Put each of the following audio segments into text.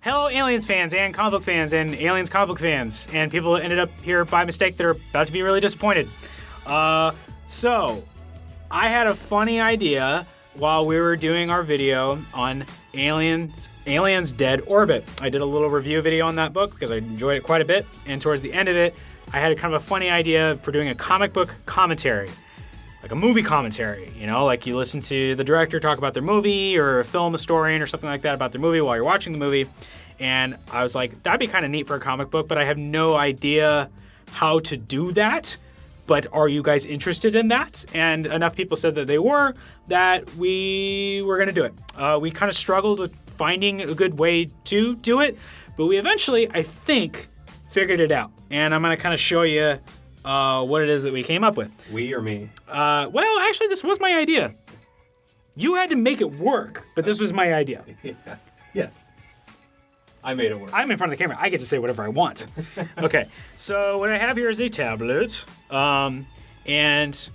Hello, Aliens fans and comic book fans and Aliens comic book fans and people that ended up here by mistake that are about to be really disappointed. So, I had a funny idea while we were doing our video on Aliens Dead Orbit. I did a little review video on that book because I enjoyed it quite a bit, and towards the end of it, I had a kind of a funny idea for doing a comic book commentary. Like a movie commentary, you know, like you listen to the director talk about their movie or a film historian or something like that about their movie while you're watching the movie. And I was like, that'd be kind of neat for a comic book, but I have no idea how to do that. But are you guys interested in that? And enough people said that they were, that we were going to do it. We kind of struggled with finding a good way to do it, but we eventually, I think, figured it out. And I'm going to kind of show you what it is that we came up with. We or me? Well, actually, this was my idea. You had to make it work, but this was my idea. Yeah. Yes. I made it work. I'm in front of the camera. I get to say whatever I want. Okay, so what I have here is a tablet, and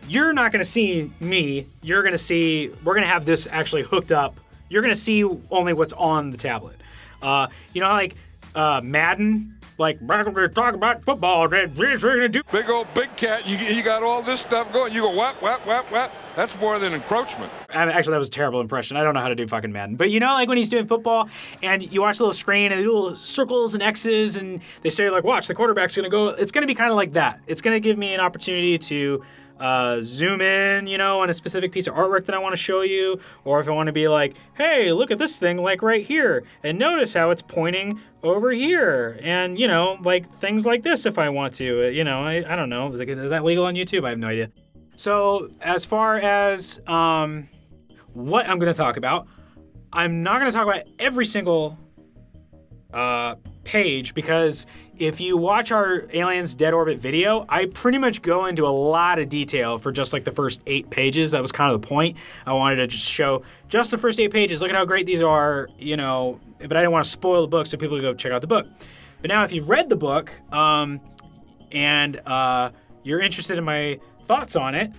you're not going to see me. You're going to see, we're going to have this actually hooked up. You're going to see only what's on the tablet. You know, like Madden? Like, we're going to talk about football. We're going to do. Big old big cat, you got all this stuff going. You go whap, whap, whap, whap. That's more than encroachment. Actually, that was a terrible impression. I don't know how to do fucking Madden. But you know, like when he's doing football and you watch the little screen and the little circles and X's and they say, like, watch, the quarterback's going to go. It's going to be kind of like that. It's going to give me an opportunity to zoom in, you know, on a specific piece of artwork that I want to show you. Or if I want to be like, hey, look at this thing, like right here. And notice how it's pointing over here. And, you know, like things like this if I want to. You know, I don't know. Is that legal on YouTube? I have no idea. So as far as what I'm going to talk about, I'm not going to talk about every single page because if you watch our Aliens Dead Orbit video, I pretty much go into a lot of detail for just like the first 8 pages. That was kind of the point. I wanted to just show just the first 8 pages. Look at how great these are, you know, but I didn't want to spoil the book so people could go check out the book. But now if you've read the book and you're interested in my thoughts on it,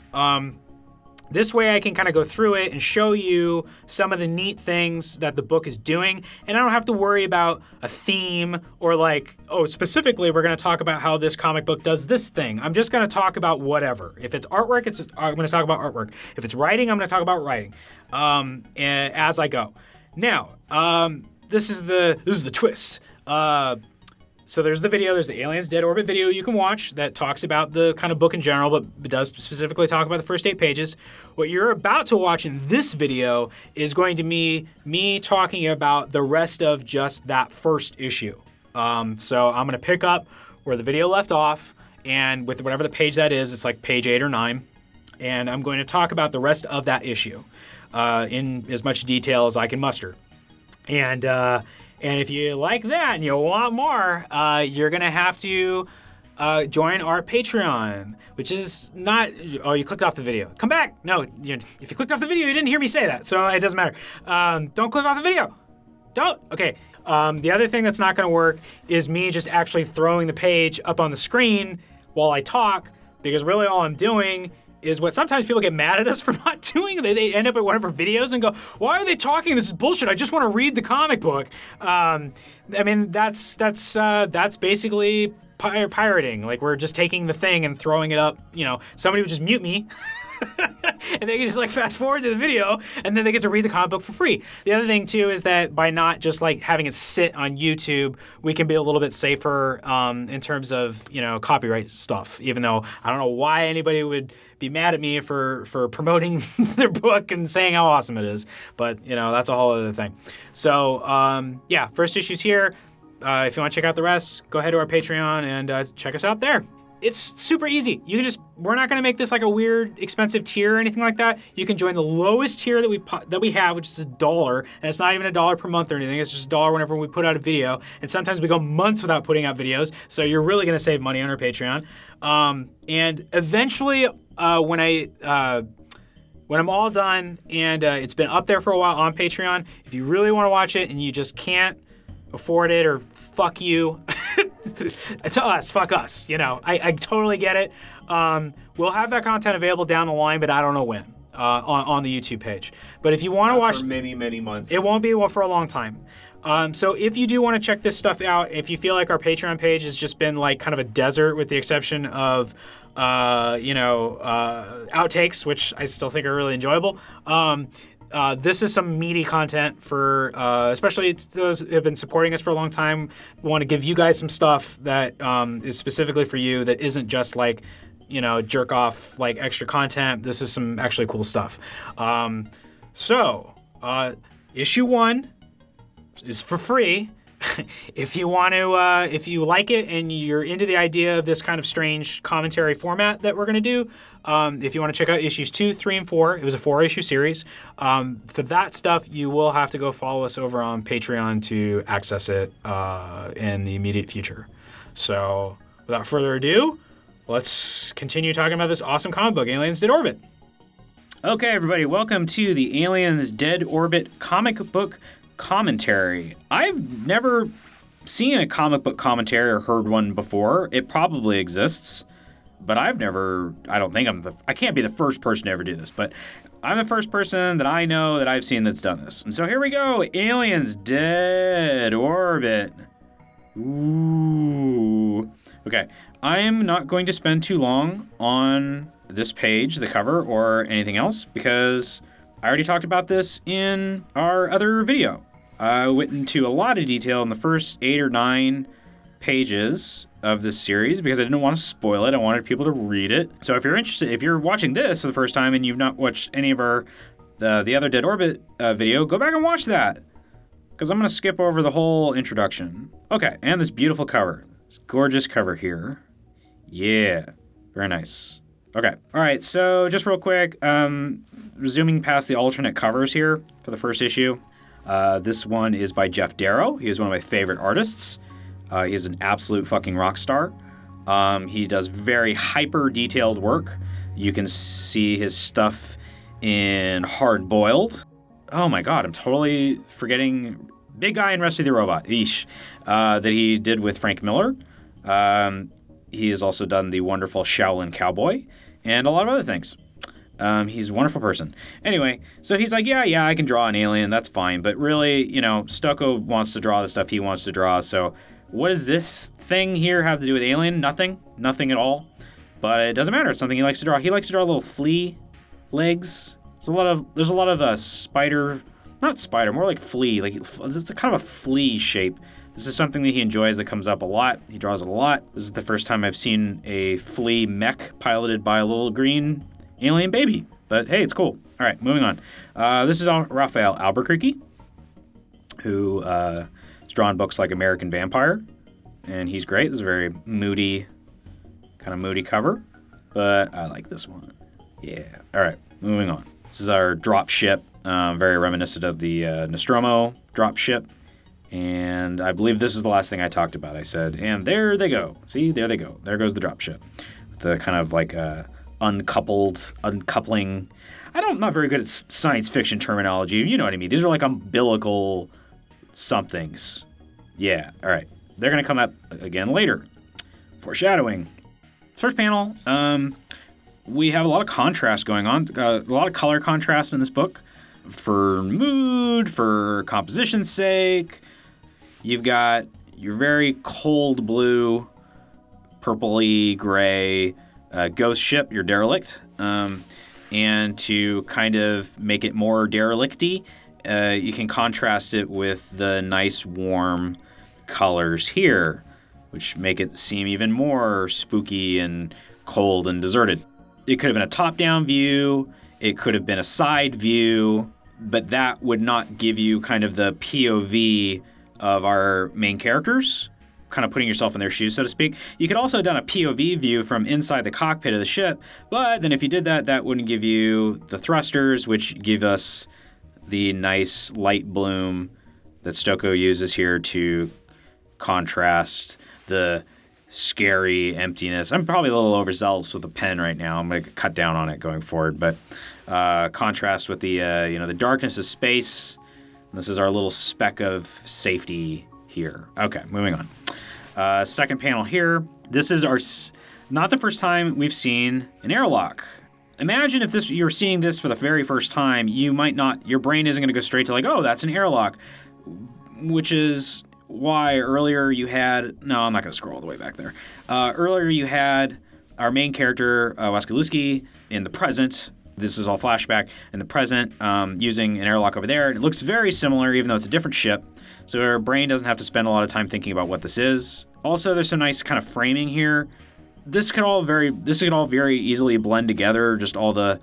this way I can kind of go through it and show you some of the neat things that the book is doing, and I don't have to worry about a theme or like, oh, specifically we're going to talk about how this comic book does this thing. I'm just going to talk about whatever. If it's artwork, I'm going to talk about artwork. If it's writing, I'm going to talk about writing as I go. Now, this is the twist. So there's the video, there's the Aliens Dead Orbit video you can watch that talks about the kind of book in general, but does specifically talk about the first 8 pages. What you're about to watch in this video is going to be me talking about the rest of just that first issue. So I'm going to pick up where the video left off, and with whatever the page that is, it's like page 8 or 9, and I'm going to talk about the rest of that issue in as much detail as I can muster. And if you like that and you want more, you're going to have to join our Patreon, which is not... Oh, you clicked off the video. Come back. No, if you clicked off the video, you didn't hear me say that, so it doesn't matter. Don't click off the video. Don't. Okay. The other thing that's not going to work is me just actually throwing the page up on the screen while I talk, because really all I'm doing is what sometimes people get mad at us for not doing. They end up at one of our videos and go, why are they talking? This is bullshit. I just want to read the comic book. I mean, that's basically pirating. Like, we're just taking the thing and throwing it up. You know, somebody would just mute me. And they can just like fast forward to the video and then they get to read the comic book for free. The other thing too is that by not just like having it sit on YouTube, we can be a little bit safer in terms of, you know, copyright stuff, even though I don't know why anybody would be mad at me for promoting their book and saying how awesome it is. But, you know, that's a whole other thing. So, yeah, first issue's here. If you want to check out the rest, go ahead to our Patreon and check us out there. It's super easy. You can we're not going to make this like a weird expensive tier or anything like that. You can join the lowest tier that we have, which is $1, and it's not even $1 per month or anything. It's just $1 whenever we put out a video, and sometimes we go months without putting out videos, so you're really going to save money on our Patreon. And eventually, when I'm all done and it's been up there for a while on Patreon, if you really want to watch it and you just can't afford it, or fuck you, to us, fuck us, you know, I totally get it. We'll have that content available down the line, but I don't know when, on the YouTube page. But if you want to watch... For many, many months. It won't be for a long time. So if you do want to check this stuff out, if you feel like our Patreon page has just been like kind of a desert with the exception of, outtakes, which I still think are really enjoyable. This is some meaty content for, especially those who have been supporting us for a long time. We want to give you guys some stuff that is specifically for you that isn't just like, jerk off like extra content. This is some actually cool stuff. Issue 1 is for free. If you want to, if you like it and you're into the idea of this kind of strange commentary format that we're going to do, if you want to check out issues 2, 3, and 4, it was a 4-issue series. For that stuff, you will have to go follow us over on Patreon to access it in the immediate future. So without further ado, let's continue talking about this awesome comic book, Aliens Dead Orbit. Okay, everybody, welcome to the Aliens Dead Orbit comic book commentary. I've never seen a comic book commentary or heard one before. It probably exists, but I can't be the first person to ever do this, but I'm the first person that I know that I've seen that's done this. And so here we go, Aliens Dead Orbit. Ooh. Okay, I am not going to spend too long on this page, the cover, or anything else, because I already talked about this in our other video. I went into a lot of detail in the first 8 or 9 pages of this series because I didn't want to spoil it. I wanted people to read it. So if you're interested, if you're watching this for the first time and you've not watched any of the other Dead Orbit video, go back and watch that because I'm going to skip over the whole introduction. Okay, and this beautiful cover. This gorgeous cover here. Yeah, very nice. Okay, all right, so just real quick, zooming past the alternate covers here for the first issue. This one is by Jeff Darrow. He is one of my favorite artists. He is an absolute fucking rock star. He does very hyper detailed work. You can see his stuff in Hard Boiled. Oh my god, I'm totally forgetting Big Guy and Rusty the Robot. Eesh. That he did with Frank Miller. He has also done the wonderful Shaolin Cowboy and a lot of other things. He's a wonderful person. Anyway, so he's like, yeah, I can draw an alien. That's fine. But really, Stucco wants to draw the stuff he wants to draw. So what does this thing here have to do with Alien? Nothing at all. But it doesn't matter. It's something he likes to draw. He likes to draw little flea legs. There's a lot of spider, not spider, more like flea. Like it's a kind of a flea shape. This is something that he enjoys that comes up a lot. He draws it a lot. This is the first time I've seen a flea mech piloted by a little green alien baby. But hey, it's cool. All right, moving on. This is Raphael Albuquerque, who has drawn books like American Vampire. And he's great. This is a very moody cover. But I like this one. Yeah. All right, moving on. This is our drop ship. Very reminiscent of the Nostromo drop ship. And I believe this is the last thing I talked about. I said, and there they go. See, there they go. There goes the dropship. The kind of like uncoupling. I'm not very good at science fiction terminology. You know what I mean. These are like umbilical somethings. Yeah, all right. They're going to come up again later. Foreshadowing. First panel, we have a lot of contrast going on. A lot of color contrast in this book. For mood, for composition's sake. You've got your very cold blue, purpley gray ghost ship, your derelict. And to kind of make it more derelict-y, you can contrast it with the nice warm colors here, which make it seem even more spooky and cold and deserted. It could have been a top-down view. It could have been a side view, but that would not give you kind of the POV of our main characters, kind of putting yourself in their shoes, so to speak. You could also have done a POV view from inside the cockpit of the ship, but then if you did that, that wouldn't give you the thrusters, which give us the nice light bloom that Stucco uses here to contrast the scary emptiness. I'm probably a little overzealous with the pen right now. I'm going to cut down on it going forward, but contrast with the the darkness of space. This is our little speck of safety here. Okay, moving on. Second panel here. This is not the first time we've seen an airlock. Imagine if you're seeing this for the very first time, your brain isn't going to go straight to like, oh, that's an airlock. which is why earlier you had... No, I'm not going to scroll all the way back there. Earlier you had our main character, Waskiluski, in the present. This is all flashback in the present, using an airlock over there. It looks very similar, even though it's a different ship. So our brain doesn't have to spend a lot of time thinking about what this is. Also, there's some nice kind of framing here. This could all very easily blend together. Just all the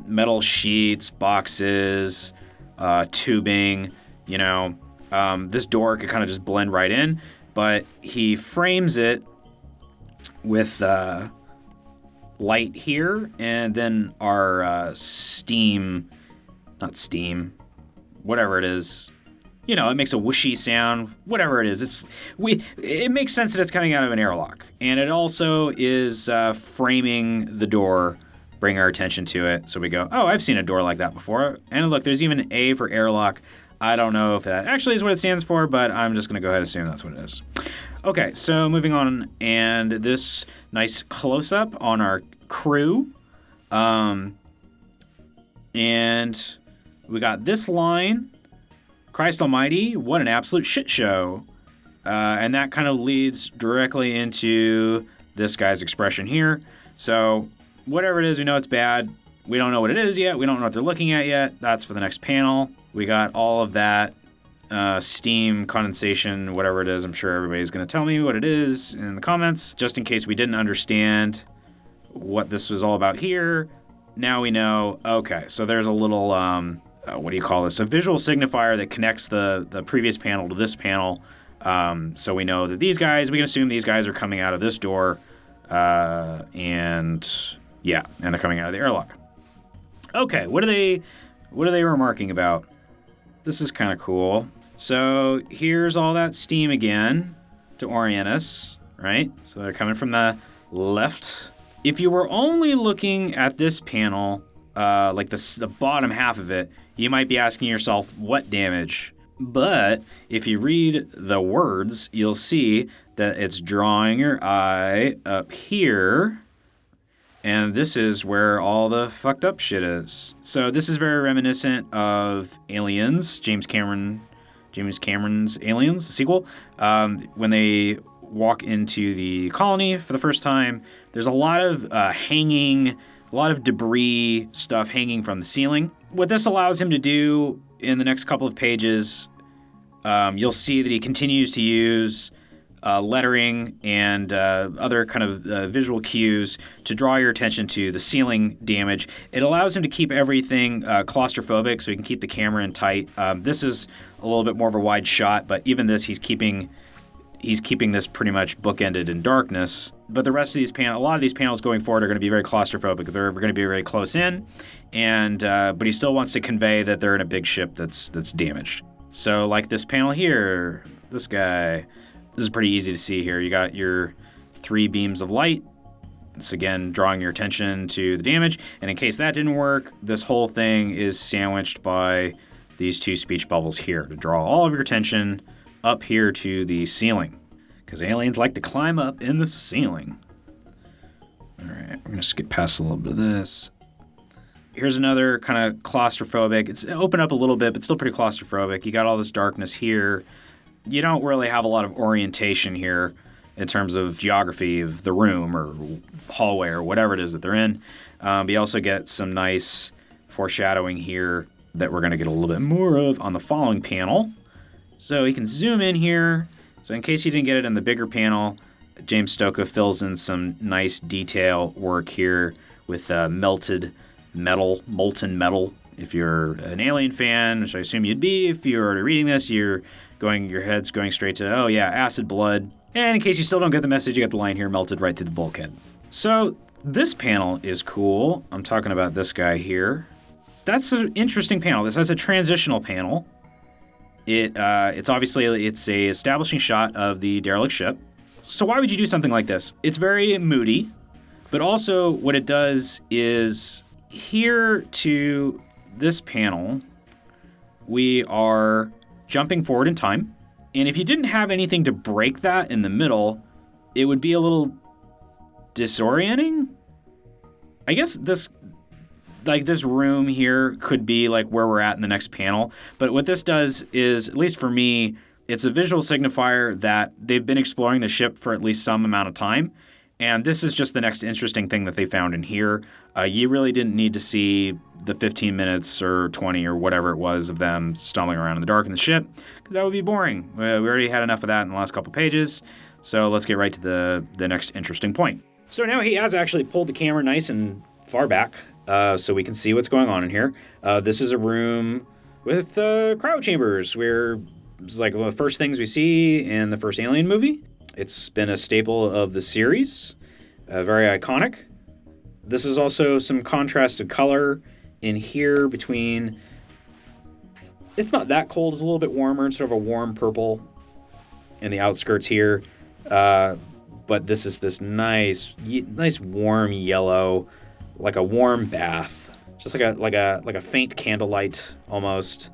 metal sheets, boxes, tubing. This door could kind of just blend right in. But he frames it with light here, and then our whatever it is. It makes a whooshy sound, whatever it is. It makes sense that it's coming out of an airlock. And it also is framing the door, bring our attention to it. So we go, oh, I've seen a door like that before. And look, there's even an A for airlock. I don't know if that actually is what it stands for, but I'm just going to go ahead and assume that's what it is. Okay, so moving on, and this nice close-up on our crew. And we got this line... Christ almighty, what an absolute shit show. And that kind of leads directly into this guy's expression here. So whatever it is, we know it's bad. We don't know what it is yet. We don't know what they're looking at yet. That's for the next panel. We got all of that steam, condensation, whatever it is. I'm sure everybody's going to tell me what it is in the comments, just in case we didn't understand what this was all about here. Now we know, okay, so there's a little... what do you call this? A visual signifier that connects the previous panel to this panel. So we know that we can assume these guys are coming out of this door. And they're coming out of the airlock. Okay, what are they remarking about? This is kind of cool. So here's all that steam again to orient us, right? So they're coming from the left. If you were only looking at this panel, like the bottom half of it, you might be asking yourself, what damage? But if you read the words, you'll see that it's drawing your eye up here, and this is where all the fucked up shit is. So this is very reminiscent of Aliens, James Cameron's Aliens, the sequel. When they walk into the colony for the first time, there's a lot of hanging... A lot of debris stuff hanging from the ceiling. What this allows him to do in the next couple of pages, you'll see that he continues to use lettering and other kind of visual cues to draw your attention to the ceiling damage. It allows him to keep everything claustrophobic, so he can keep the camera in tight. This is a little bit more of a wide shot, but even this, he's keeping this pretty much bookended in darkness. But the rest of these panels, a lot of these panels going forward are going to be very claustrophobic. They're going to be very close in, and but he still wants to convey that they're in a big ship that's damaged. So like this panel here, this guy, this is pretty easy to see here. You got your 3 beams of light. It's again drawing your attention to the damage. And in case that didn't work, this whole thing is sandwiched by these 2 speech bubbles here to draw all of your attention up here to the ceiling, because aliens like to climb up in the ceiling. All right, I'm going to skip past a little bit of this. Here's another kind of claustrophobic. It's open up a little bit, but still pretty claustrophobic. You got all this darkness here. You don't really have a lot of orientation here in terms of geography of the room or hallway or whatever it is that they're in. But you also get some nice foreshadowing here that we're going to get a little bit more of on the following panel. So you can zoom in here. So in case you didn't get it in the bigger panel, James Stokoe fills in some nice detail work here with melted metal, molten metal. If you're an Alien fan, which I assume you'd be, if you're already reading this, your head's going straight to, oh yeah, acid blood. And in case you still don't get the message, you got the line here melted right through the bulkhead. So this panel is cool. I'm talking about this guy here. That's an interesting panel. This has a transitional panel. It's a establishing shot of the derelict ship. So why would you do something like this? It's very moody, but also what it does is here to this panel, we are jumping forward in time. And if you didn't have anything to break that in the middle, it would be a little disorienting. I guess this room here could be like where we're at in the next panel. But what this does is, at least for me, It's a visual signifier that they've been exploring the ship for at least some amount of time. And this is just the next interesting thing that they found in here. You really didn't need to see the 15 minutes or 20 or whatever it was of them stumbling around in the dark in the ship, because that would be boring. We already had enough of that in the last couple pages. So let's get right to the next interesting point. So now he has actually pulled the camera nice and far back so we can see what's going on in here. This is a room with cryo chambers where it's like one of the first things we see in the first Alien movie. It's been a staple of the series, very iconic. This is also some contrasted color in here between... It's not that cold, it's a little bit warmer. It's sort of a warm purple in the outskirts here. But this is this nice warm yellow, like a warm bath. Just like a faint candlelight almost,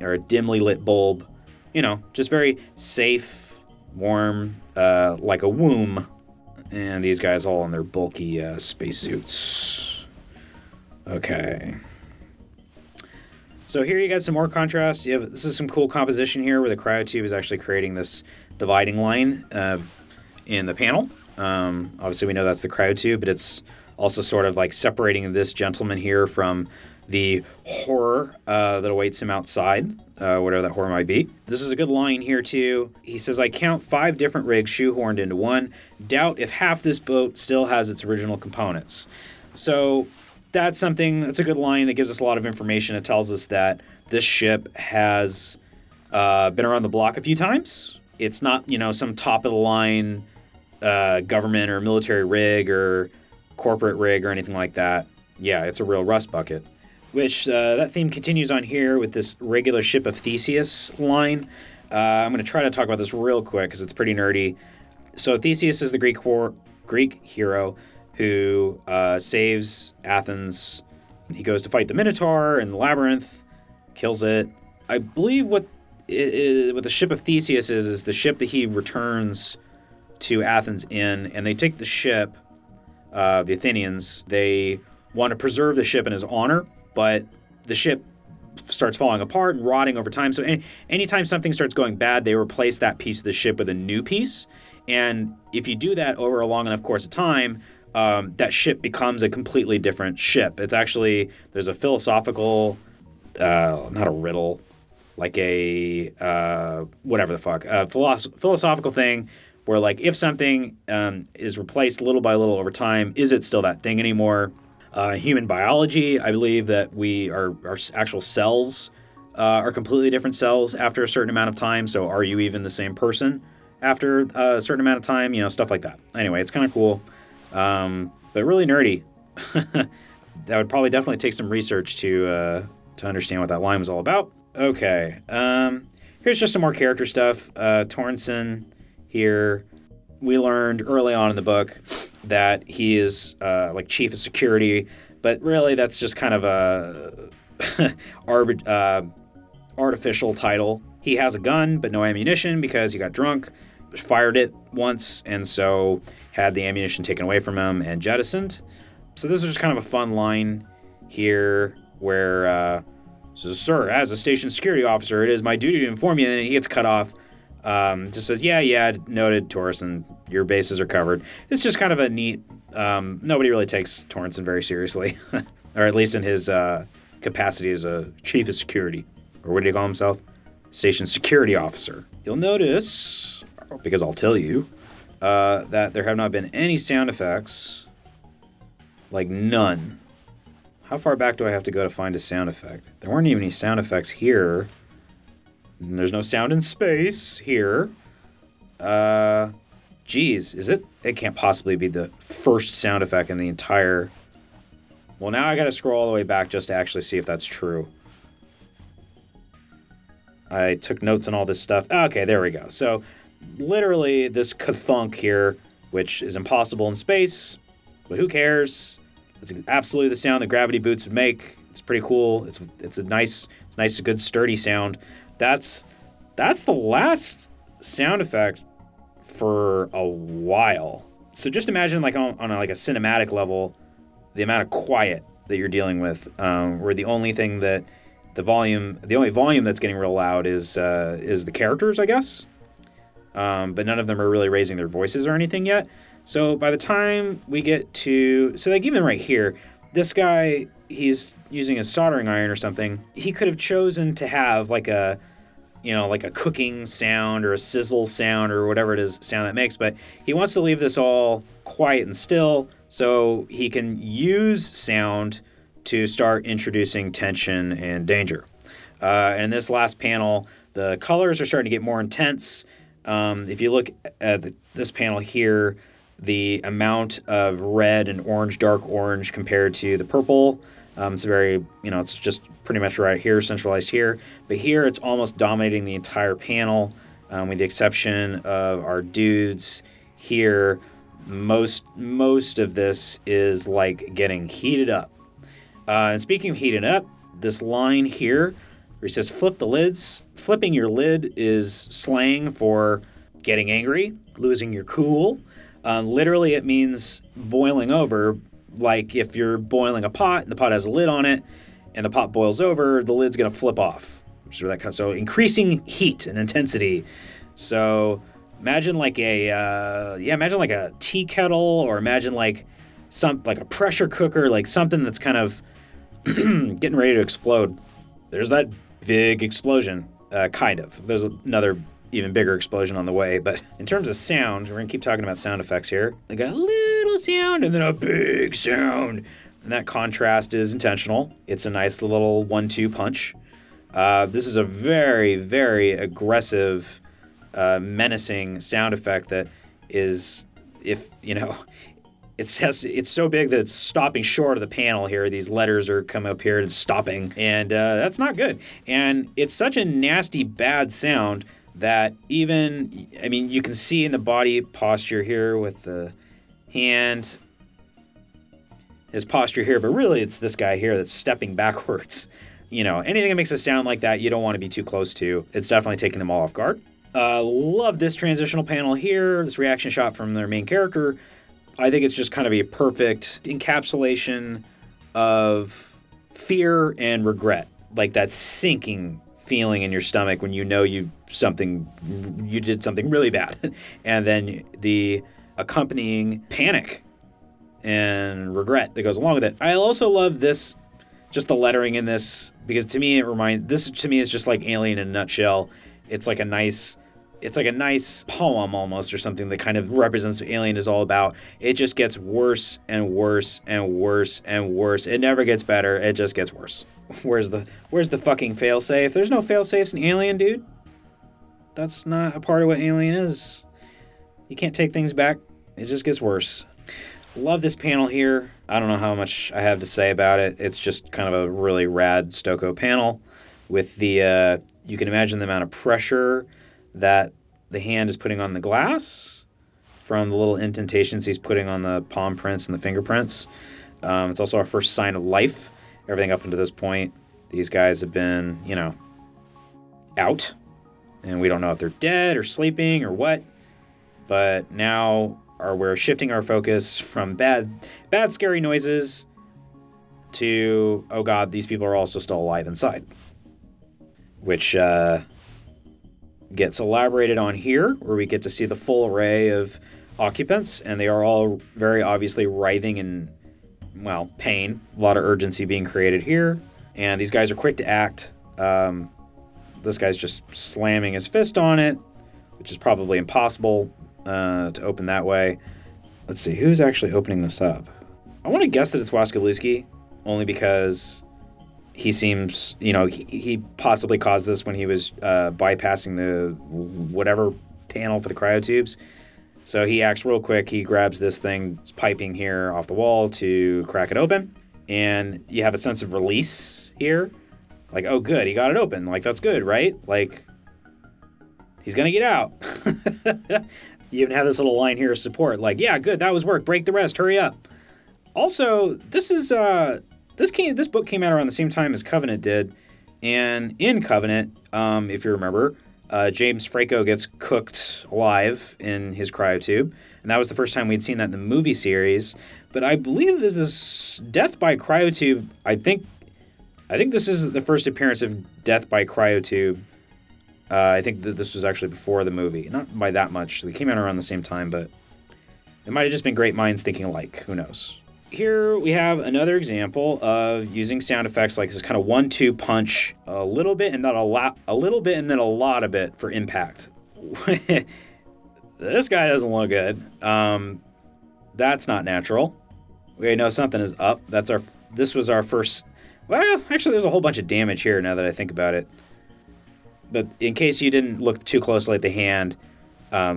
or a dimly lit bulb. You know, just very safe, warm, like a womb. And these guys all in their bulky spacesuits. Okay. So here you got some more contrast. This is some cool composition here where the cryotube is actually creating this dividing line in the panel. Obviously we know that's the cryotube, but it's also sort of like separating this gentleman here from the horror that awaits him outside, whatever that horror might be. This is a good line here, too. He says, I count 5 different rigs shoehorned into one. Doubt if half this boat still has its original components. So that's a good line that gives us a lot of information. It tells us that this ship has been around the block a few times. It's not, some top-of-the-line government or military rig or corporate rig or anything like that. Yeah, it's a real rust bucket. Which that theme continues on here with this regular ship of Theseus line. I'm going to try to talk about this real quick because it's pretty nerdy. So Theseus is the Greek hero who saves Athens. He goes to fight the Minotaur in the labyrinth, kills it. I believe what the ship of Theseus is the ship that he returns to Athens in, and they take the ship, the Athenians, they want to preserve the ship in his honor, but the ship starts falling apart and rotting over time. So anytime something starts going bad, they replace that piece of the ship with a new piece. And if you do that over a long enough course of time, that ship becomes a completely different ship. It's actually, there's a philosophical, not a riddle, like a, whatever the fuck, philosophical thing where, like, if something is replaced little by little over time, is it still that thing anymore? Human biology, I believe that our actual cells are completely different cells after a certain amount of time. So are you even the same person after a certain amount of time? Stuff like that. Anyway, it's kind of cool, but really nerdy. That would probably definitely take some research to understand what that line was all about. Okay, here's just some more character stuff. Torrenson here. We learned early on in the book that he is like chief of security, but really that's just kind of a artificial title. He has a gun, but no ammunition because he got drunk, fired it once, and so had the ammunition taken away from him and jettisoned. So this was just kind of a fun line here where, says, sir, as a station security officer, it is my duty to inform you, and then he gets cut off. Just says, yeah, noted, Torrenson, your bases are covered. It's just kind of a neat, nobody really takes Torrenson very seriously, or at least in his capacity as a chief of security, or what do you call himself? Station security officer. You'll notice, because I'll tell you, that there have not been any sound effects, like none. How far back do I have to go to find a sound effect? There weren't even any sound effects here. There's no sound in space here. Geez, is it? It can't possibly be the first sound effect in the entire... Well, now I gotta scroll all the way back just to actually see if that's true. I took notes on all this stuff. Okay, there we go. So, literally, this ka-thunk here, which is impossible in space, but who cares? It's absolutely the sound that gravity boots would make. It's pretty cool. It's a nice, a good sturdy sound. That's the last sound effect for a while. So just imagine, like on a cinematic level, the amount of quiet that you're dealing with, where the only thing that the only volume that's getting real loud is the characters, I guess. But none of them are really raising their voices or anything yet. So by the time we get to, so like even right here, this guy, he's using a soldering iron or something. He could have chosen to have like a cooking sound or a sizzle sound or whatever it is sound that makes, but he wants to leave this all quiet and still so he can use sound to start introducing tension and danger. And in this last panel, the colors are starting to get more intense. If you look at this panel here, the amount of red and orange, dark orange compared to the purple, it's very, it's just pretty much right here, centralized here. But here it's almost dominating the entire panel, with the exception of our dudes here. Most of this is like getting heated up. And speaking of heating up, this line here where he says flip the lids. Flipping your lid is slang for getting angry, losing your cool. Literally, it means boiling over. Like if you're boiling a pot and the pot has a lid on it and the pot boils over, the lid's going to flip off. So increasing heat and intensity. So imagine like a tea kettle, or imagine like a pressure cooker, like something that's kind of getting ready to explode. There's that big explosion, kind of. There's another even bigger explosion on the way. But in terms of sound, we're going to keep talking about sound effects here. They got a little sound and then a big sound. And that contrast is intentional. It's a nice little 1-2 punch. This is a very, very aggressive, menacing sound effect that is, it's so big that it's stopping short of the panel here. These letters are coming up here and stopping, and that's not good. And it's such a nasty, bad sound that you can see in the body posture here with the hand, his posture here, but really it's this guy here that's stepping backwards. Anything that makes a sound like that, you don't want to be too close to. It's definitely taking them all off guard. Love this transitional panel here, this reaction shot from their main character. I think it's just kind of a perfect encapsulation of fear and regret, like that sinking feeling in your stomach when you know you did something really bad, and then the accompanying panic and regret that goes along with it. I also love this, just the lettering in this, because to me this is just like Alien in a nutshell. It's like a nice poem almost, or something that kind of represents what Alien is all about. It just gets worse and worse and worse and worse. It never gets better. It just gets worse. Where's the fucking failsafe? There's no failsafes in Alien, dude. That's not a part of what Alien is. You can't take things back. It just gets worse. Love this panel here. I don't know how much I have to say about it. It's just kind of a really rad Stoko panel with the, you can imagine the amount of pressure that the hand is putting on the glass from the little indentations he's putting on the palm prints and the fingerprints. It's also our first sign of life. Everything up until this point, these guys have been, out. And we don't know if they're dead or sleeping or what. But now we're shifting our focus from bad scary noises to, oh God, these people are also still alive inside. Which gets elaborated on here, where we get to see the full array of occupants, and they are all very obviously writhing in, pain. A lot of urgency being created here, and these guys are quick to act. This guy's just slamming his fist on it, which is probably impossible to open that way. Let's see, who's actually opening this up? I want to guess that it's Waskilewski, only because he seems, he possibly caused this when he was bypassing the whatever panel for the cryotubes. So he acts real quick. He grabs this thing, it's piping here off the wall to crack it open. And you have a sense of release here. Like, oh, good, he got it open. Like, that's good, right? Like, he's going to get out. You even have this little line here of support. Like, yeah, good, that was work. Break the rest. Hurry up. Also, this book came out around the same time as Covenant did. And in Covenant, if you remember, James Franco gets cooked alive in his cryotube. And that was the first time we'd seen that in the movie series. But I believe this death by cryotube, I think, I think this is the first appearance of death by cryotube. I think that this was actually before the movie. Not by that much. They came out around the same time, but it might have just been great minds thinking alike. Who knows? Here we have another example of using sound effects like this kind of 1-2 punch, a little bit and not a lot, a little bit and then a lot of it for impact. This guy doesn't look good. That's not natural. Okay, no, something is up. This was our first. Well, actually, there's a whole bunch of damage here now that I think about it. But in case you didn't look too closely at the hand,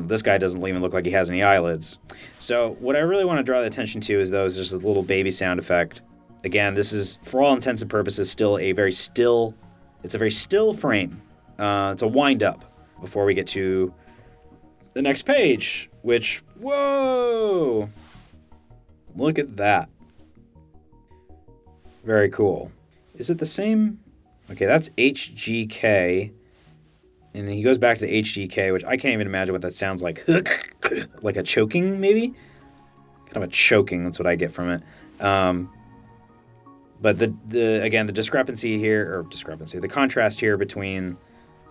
this guy doesn't even look like he has any eyelids. So what I really want to draw the attention to is just a little baby sound effect. Again, this is, for all intents and purposes, still a very still. It's a very still frame. It's a wind up before we get to the next page, which, whoa, look at that. Very cool. Is it the same? Okay, that's HGK. And he goes back to the HGK, which I can't even imagine what that sounds like. Like a choking, maybe? Kind of a choking, that's what I get from it. But the discrepancy here, the contrast here between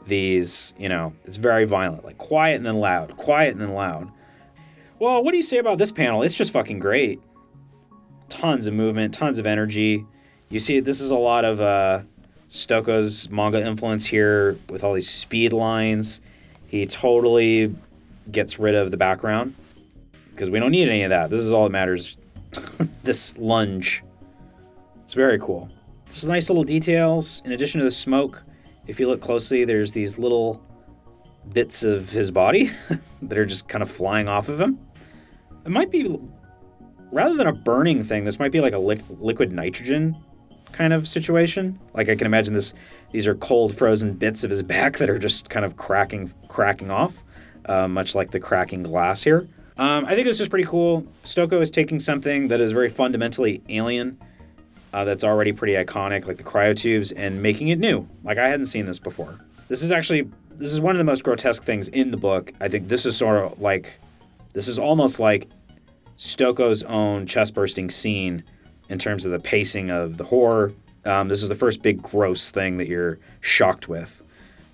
these, it's very violent. Like quiet and then loud, quiet and then loud. Well, what do you say about this panel? It's just fucking great. Tons of movement, tons of energy. You see, this is a lot of Stoko's manga influence here with all these speed lines. He totally gets rid of the background because we don't need any of that. This is all that matters. This lunge. It's very cool. This is nice little details. In addition to the smoke, if you look closely, there's these little bits of his body that are just kind of flying off of him. It might be, rather than a burning thing, this might be like a liquid nitrogen kind of situation. Like I can imagine these are cold frozen bits of his back that are just kind of cracking off, much like the cracking glass here. I think this is pretty cool. Stoko is taking something that is very fundamentally alien, that's already pretty iconic, like the cryotubes, and making it new. Like I hadn't seen this before. This is one of the most grotesque things in the book. I think this is almost like Stoko's own chest-bursting scene in terms of the pacing of the horror. This is the first big gross thing that you're shocked with.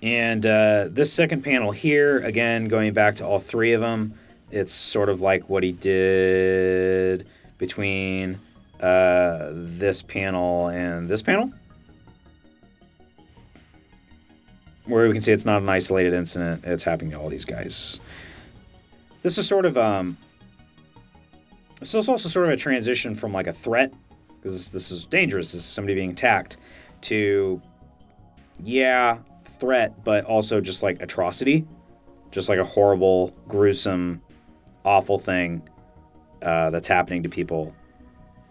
And this second panel here, again, going back to all three of them, it's sort of like what he did between this panel and this panel, where we can see it's not an isolated incident. It's happening to all these guys. This is sort of this is also sort of a transition from like a threat, because this is dangerous. This is somebody being attacked, to, threat, but also just like atrocity, just like a horrible, gruesome, awful thing that's happening to people.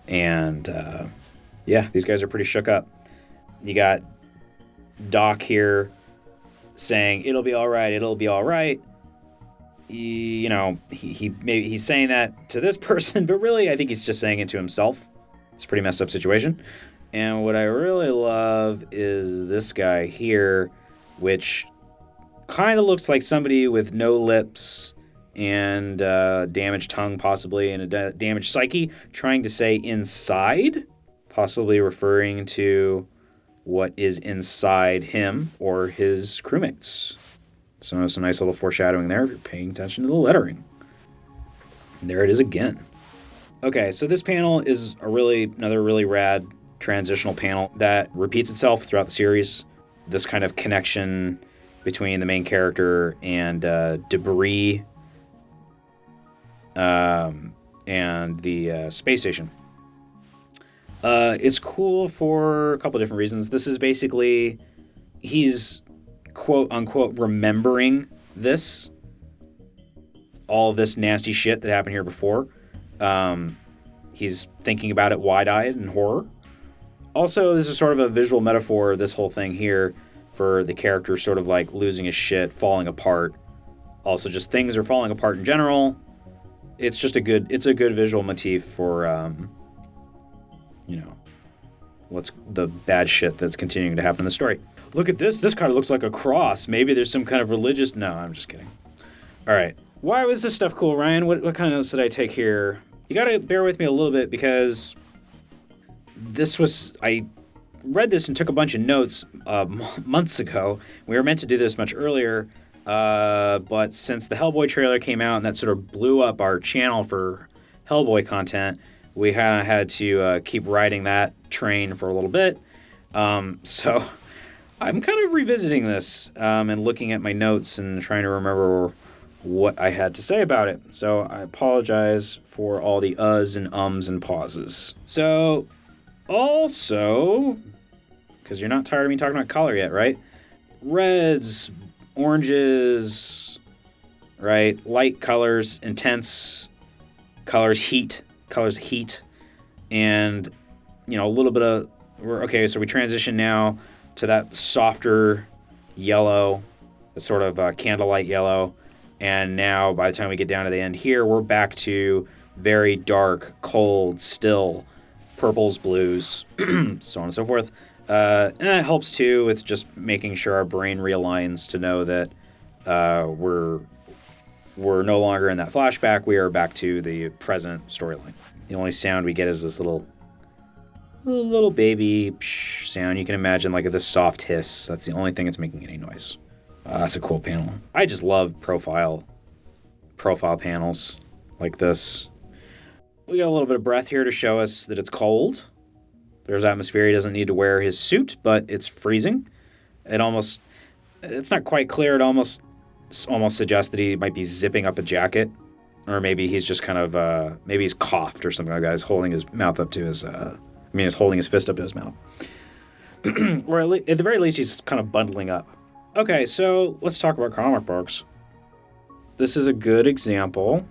And these guys are pretty shook up. You got Doc here saying, "It'll be all right, it'll be all right." He's saying that to this person, but really I think he's just saying it to himself. It's a pretty messed up situation. And what I really love is this guy here, which kind of looks like somebody with no lips and damaged tongue possibly, and a damaged psyche, trying to say inside, possibly referring to what is inside him or his crewmates. So some nice little foreshadowing there if you're paying attention to the lettering. And there it is again. Okay, so this panel is another really rad transitional panel that repeats itself throughout the series. This kind of connection between the main character and debris and the space station. It's cool for a couple different reasons. This is basically, he's quote unquote remembering all of this nasty shit that happened here before. He's thinking about it wide-eyed in horror. Also, this is sort of a visual metaphor, this whole thing here, for the character sort of like losing his shit, falling apart. Also, just things are falling apart in general. It's a good visual motif for, what's the bad shit that's continuing to happen in the story. Look at this. This kind of looks like a cross. Maybe there's some kind of religious... No, I'm just kidding. All right. Why was this stuff cool, Ryan? What kind of notes did I take here? You got to bear with me a little bit because this was... read this and took a bunch of notes months ago. We were meant to do this much earlier, but since the Hellboy trailer came out and that sort of blew up our channel for Hellboy content, we kind of had to keep riding that train for a little bit. So I'm kind of revisiting this and looking at my notes and trying to remember what I had to say about it. So I apologize for all the uhs and ums and pauses. So also, because you're not tired of me talking about color yet, right? Reds, oranges, right? Light colors, intense colors, heat, and, you know, a little bit of, okay, so we transition now to that softer yellow, the sort of candlelight yellow, and now by the time we get down to the end here, we're back to very dark, cold, still purples, blues, so on and so forth. And that helps too with just making sure our brain realigns to know that we're no longer in that flashback. We are back to the present storyline. The only sound we get is this little baby psh sound. You can imagine like this soft hiss. That's the only thing that's making any noise. That's a cool panel. I just love profile panels like this. We got a little bit of breath here to show us that it's cold. There's atmosphere. He doesn't need to wear his suit, but it's freezing. It's not quite clear. It almost suggests that he might be zipping up a jacket, or maybe he's just kind of, maybe he's coughed or something like that. He's holding his mouth up to his, he's holding his fist up to his mouth. Or at the very least, he's kind of bundling up. Okay, so let's talk about comic books. This is a good example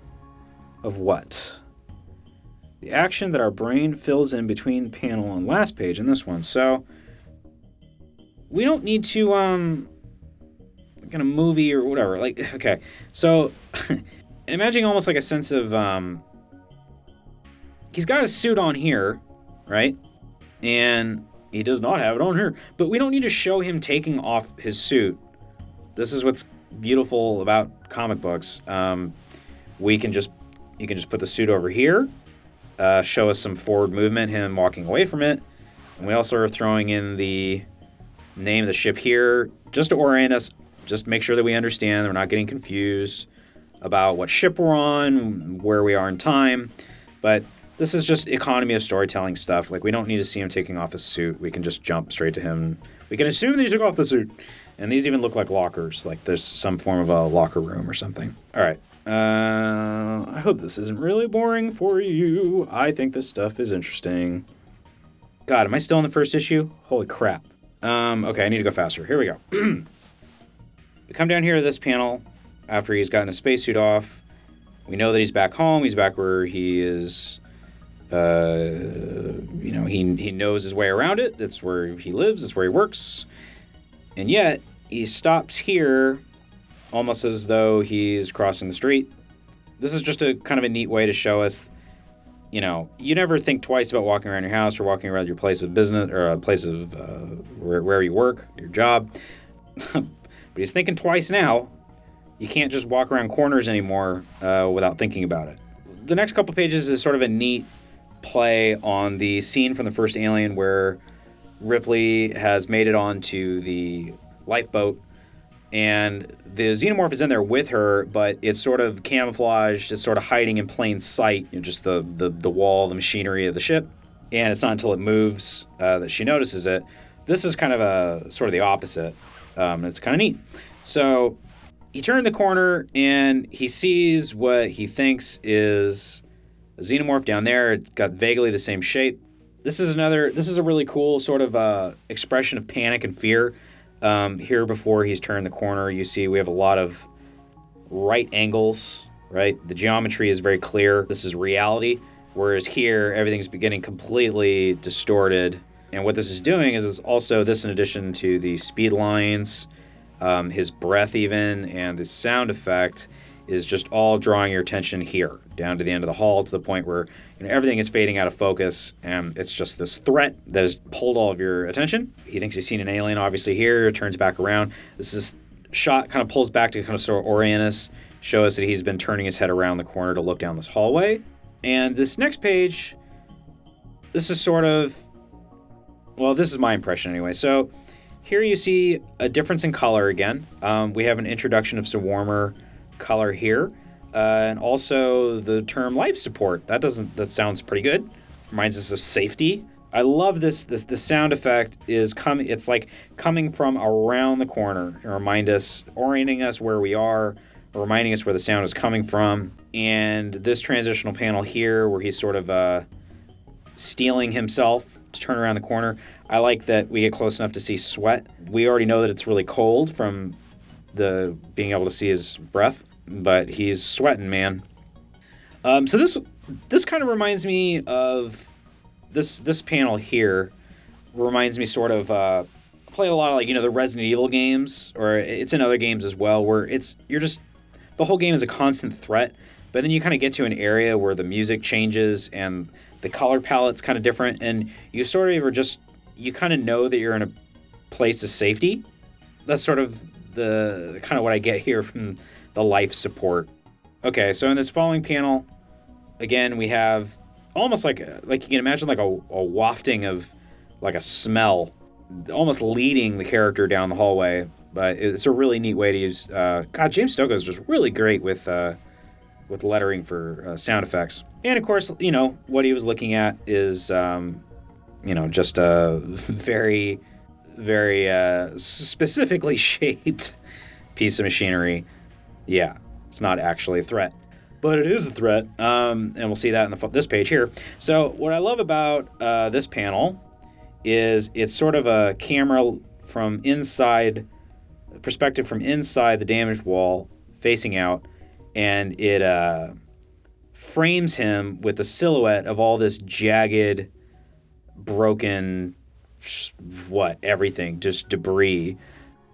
of what? The action that our brain fills in between panel and last page in this one. So we don't need to, kind of movie or whatever. Like, okay, so imagine almost like a sense of, he's got his suit on here, right? And he does not have it on here. But we don't need to show him taking off his suit. This is what's beautiful about comic books. You can just put the suit over here, show us some forward movement, him walking away from it. And we also are throwing in the name of the ship here just to orient us, just make sure that we understand, we're not getting confused about what ship we're on, where we are in time. But this is just economy of storytelling stuff. Like, we don't need to see him taking off his suit. We can just jump straight to him. We can assume that he took off the suit. And these even look like lockers, like there's some form of a locker room or something. All right. I hope this isn't really boring for you. I think this stuff is interesting. God, am I still in the first issue? Holy crap. Okay, I need to go faster. Here we go. We come down here to this panel after he's gotten his spacesuit off. We know that he's back home. He's back where he is. He knows his way around it. That's where he lives. That's where he works. And yet, he stops here almost as though he's crossing the street. This is just a kind of a neat way to show us, you never think twice about walking around your house or walking around your place of business or a place of where you work, your job. But he's thinking twice now. You can't just walk around corners anymore without thinking about it. The next couple pages is sort of a neat play on the scene from the first Alien where Ripley has made it onto the lifeboat and the xenomorph is in there with her, but it's sort of camouflaged, it's sort of hiding in plain sight, just the wall, the machinery of the ship. And it's not until it moves that she notices it. This is kind of a sort of the opposite. It's kind of neat. So he turned the corner and he sees what he thinks is a xenomorph down there. It's got vaguely the same shape. This is a really cool sort of expression of panic and fear. Here before he's turned the corner, you see we have a lot of right angles, right? The geometry is very clear. This is reality. Whereas here, everything's getting completely distorted. And what this is doing is it's also this in addition to the speed lines, his breath even, and the sound effect is just all drawing your attention here, down to the end of the hall, to the point where everything is fading out of focus, and it's just this threat that has pulled all of your attention. He thinks he's seen an alien, obviously here, turns back around. This shot kind of pulls back to kind of sort of orient us, show us that he's been turning his head around the corner to look down this hallway. And this next page, this is sort of Well, this is my impression anyway. So here you see a difference in color again. We have an introduction of some warmer color here. And also the term life support. That sounds pretty good. Reminds us of safety. I love this. The sound effect is coming. It's like coming from around the corner to orienting us where we are, reminding us where the sound is coming from. And this transitional panel here, where he's sort of steeling himself to turn around the corner. I like that we get close enough to see sweat. We already know that it's really cold from being able to see his breath, but he's sweating, man. So this kind of reminds me of this panel here. Reminds me sort of I play a lot of the Resident Evil games, or it's in other games as well, where the whole game is a constant threat, but then you kind of get to an area where the music changes and the color palette's kind of different, and you sort of you kind of know that you're in a place of safety. That's sort of the kind of what I get here from the life support. Okay, so in this following panel, again, we have almost like you can imagine like a wafting of like a smell, almost leading the character down the hallway. But it's a really neat way to use. James Stokoe is just really great with lettering for sound effects. And of course, what he was looking at is, just a very, very specifically shaped piece of machinery. Yeah, it's not actually a threat, but it is a threat. And we'll see that in this page here. So what I love about this panel is it's sort of a camera from inside, perspective from inside the damaged wall facing out, and it frames him with the silhouette of all this jagged, broken, everything, just debris.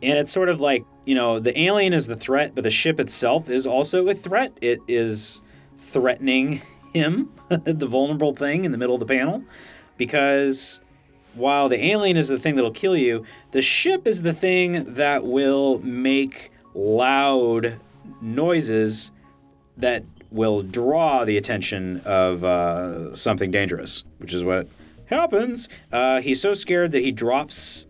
And it's sort of like, the alien is the threat, but the ship itself is also a threat. It is threatening him, the vulnerable thing in the middle of the panel, because while the alien is the thing that'll kill you, the ship is the thing that will make loud noises that will draw the attention of something dangerous, which is what happens. He's so scared that he drops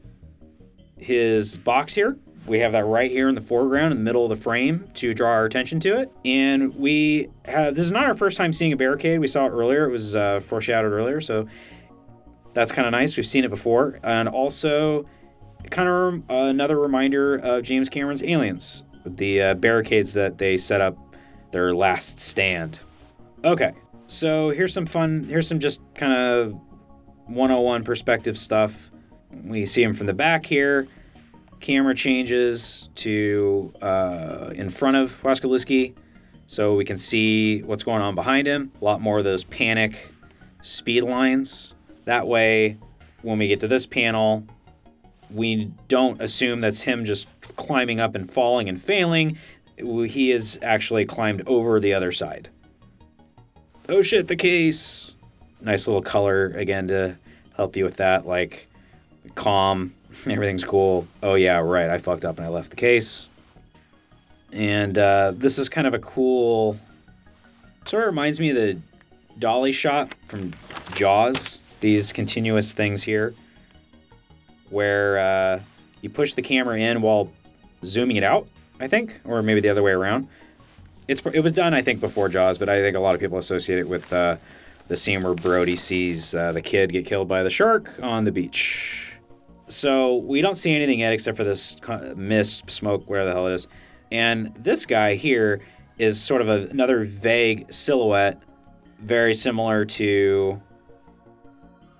his box here. We have that right here in the foreground in the middle of the frame to draw our attention to it. And this is not our first time seeing a barricade. We saw it earlier. It was foreshadowed earlier, so that's kind of nice. We've seen it before. And also kind of another reminder of James Cameron's Aliens, with the barricades that they set up their last stand. Okay, so here's some just kind of 101 perspective stuff. We see him from the back here. Camera changes to in front of Waskoliski, so we can see what's going on behind him. A lot more of those panic speed lines. That way, when we get to this panel, we don't assume that's him just climbing up and falling and failing. He is actually climbed over the other side. Oh shit, the case. Nice little color, again, to help you with that, like calm, everything's cool. Oh yeah, right, I fucked up and I left the case. And this is kind of a cool, sort of reminds me of the dolly shot from Jaws. These continuous things here, where you push the camera in while zooming it out, I think, or maybe the other way around. It was done, I think, before Jaws, but I think a lot of people associate it with the scene where Brody sees the kid get killed by the shark on the beach. So we don't see anything yet except for this mist, smoke, where the hell it is. And this guy here is sort of another vague silhouette, very similar to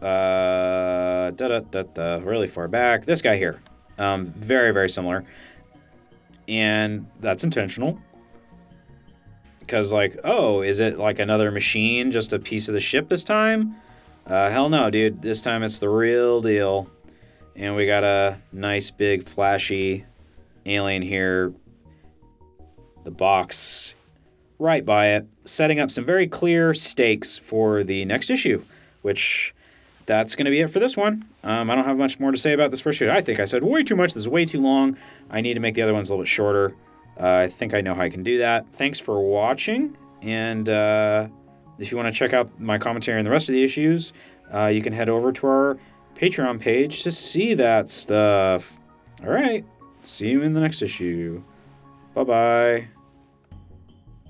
really far back. This guy here, very, very similar. And that's intentional. Because, is it like another machine, just a piece of the ship this time? Hell no, dude. This time it's the real deal. And we got a nice, big, flashy alien here. The box right by it, setting up some very clear stakes for the next issue, which that's going to be it for this one. I don't have much more to say about this first issue. I think I said way too much. This is way too long. I need to make the other ones a little bit shorter. I think I know how I can do that. Thanks for watching, and if you want to check out my commentary on the rest of the issues, you can head over to our Patreon page to see that stuff. All right. See you in the next issue. Bye-bye.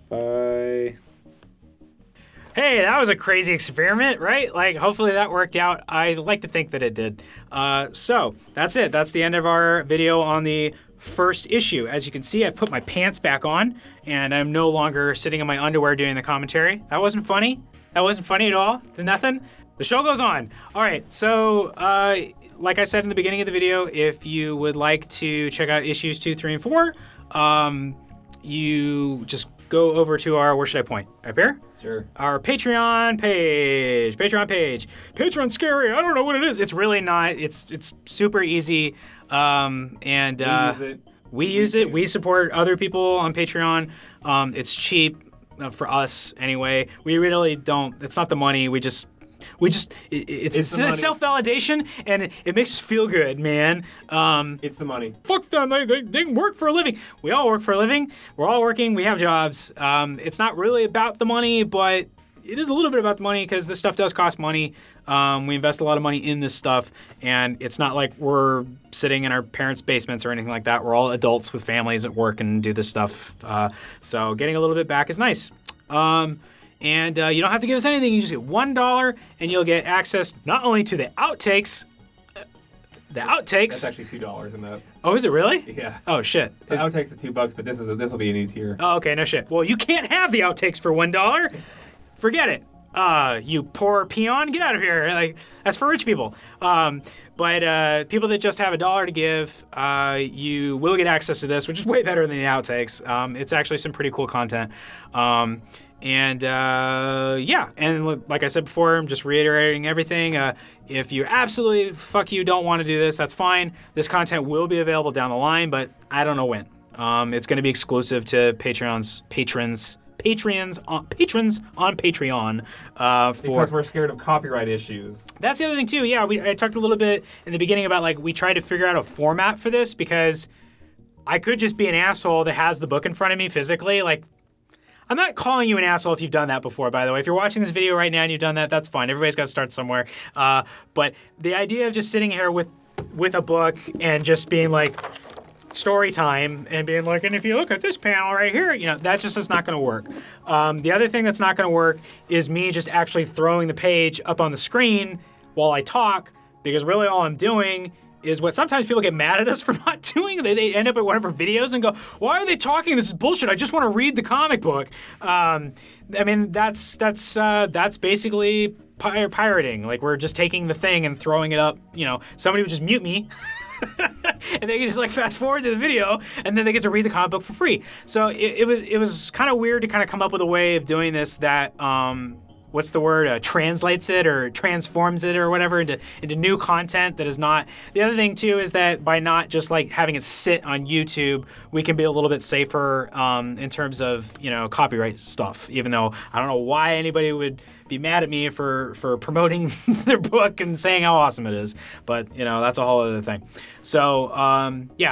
Bye. Hey, that was a crazy experiment, right? Like, hopefully that worked out. I like to think that it did. So, that's it. That's the end of our video on the first issue. As you can see, I've put my pants back on, and I'm no longer sitting in my underwear doing the commentary. That wasn't funny. That wasn't funny at all. Nothing. The show goes on. All right, so like I said in the beginning of the video, if you would like to check out issues 2, 3, and 4, you just go over to our, where should I point? Up here? Sure. Our Patreon page. Patreon's scary. I don't know what it is. It's really not. It's super easy. We use it. We support other people on Patreon. It's cheap for us anyway. We really don't. It's not the money. It's self-validation, and it makes us feel good, man. It's the money. Fuck them. They work for a living. We all work for a living. We're all working. We have jobs. It's not really about the money, but it is a little bit about the money because this stuff does cost money. We invest a lot of money in this stuff, and it's not like we're sitting in our parents' basements or anything like that. We're all adults with families at work and do this stuff. So getting a little bit back is nice. And you don't have to give us anything. You just get $1, and you'll get access not only to the outtakes. That's actually $2 in that. Oh, is it really? Yeah. Oh shit. So outtakes are $2, but this will be a new tier. Oh, okay, no shit. Well, you can't have the outtakes for $1. Forget it. You poor peon, get out of here. Like, that's for rich people. But people that just have $1 to give, you will get access to this, which is way better than the outtakes. It's actually some pretty cool content. And like I said before, I'm just reiterating everything. If you absolutely don't want to do this, that's fine. This content will be available down the line, but I don't know when. It's going to be exclusive to patrons on Patreon. Because we're scared of copyright issues. That's the other thing too. Yeah, I talked a little bit in the beginning about like we tried to figure out a format for this because I could just be an asshole that has the book in front of me physically. Like, I'm not calling you an asshole if you've done that before, by the way. If you're watching this video right now and you've done that, that's fine. Everybody's got to start somewhere. But the idea of just sitting here with a book and just being like, story time and being like, and if you look at this panel right here, that just is not going to work. The other thing that's not going to work is me just actually throwing the page up on the screen while I talk, because really all I'm doing is what sometimes people get mad at us for not doing. They end up at one of our videos and go, why are they talking? This is bullshit. I just want to read the comic book. I mean, that's basically pirating. Like, we're just taking the thing and throwing it up. Somebody would just mute me. And they can just like fast forward to the video, and then they get to read the comic book for free. So it was kind of weird to kind of come up with a way of doing this that what's the word? Translates it or transforms it or whatever into new content that is not. The other thing too is that by not just like having it sit on YouTube, we can be a little bit safer in terms of copyright stuff. Even though I don't know why anybody would be mad at me for promoting their book and saying how awesome it is, but that's a whole other thing. So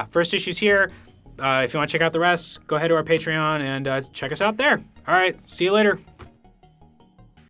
first issue's here. If you want to check out the rest, go ahead to our Patreon and check us out there. All right, see you later.